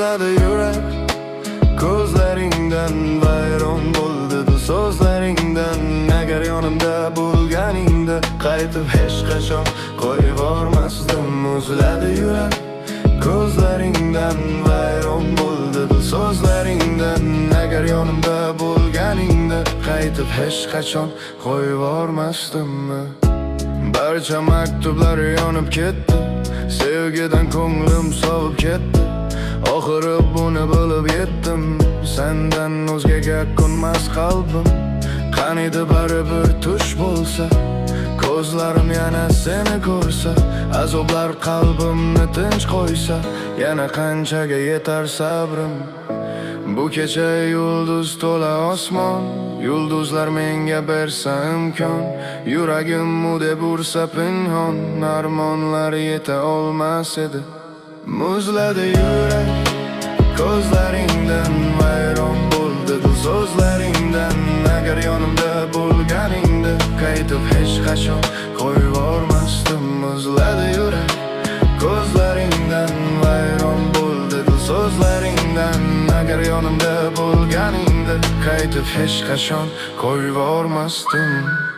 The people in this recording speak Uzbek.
muzladi yurak ko'zlaringdan vayron bo'ldi bu so'zlaringdan. Agar yonimda bo'lganingda qaytib hech qachon qo'yib yubormasdim. Muzladi yurak ko'zlaringdan vayron bo'ldi bu so'zlaringdan. Agar yonimda bo'lganingda qaytib hech qachon qo'yib yubormasdim. Barcha maktublar yonib ketdi, sevgidan ko'nglim sovib ketdi. Oxiri buni bilib yetdim, sendan o'zgaga ko'nmas qalbim. Qaniydi baribir tush bo'lsa, ko'zlarim yana seni ko'rsa, azoblar qalbimni tinch qo'ysa, yana qanchaga yetar sabrim. Bu kecha yulduz to'la osmon, yulduzlar menga bersa imkon. Yuragim u deb ursa pinhon, armonlar yeta olmas edi. Muzladi yurak ko'zlaringdan vayron bo'ldi bu so'zlaringdan. Agar yonimda bo'lganingda qaytib hech qachon qo'yib yubormasdim. Muzladi yurak ko'zlaringdan vayron bo'ldi bu so'zlaringdan. Agar yonimda bo'lganingda qaytib hech qachon qo'yib yubormasdim.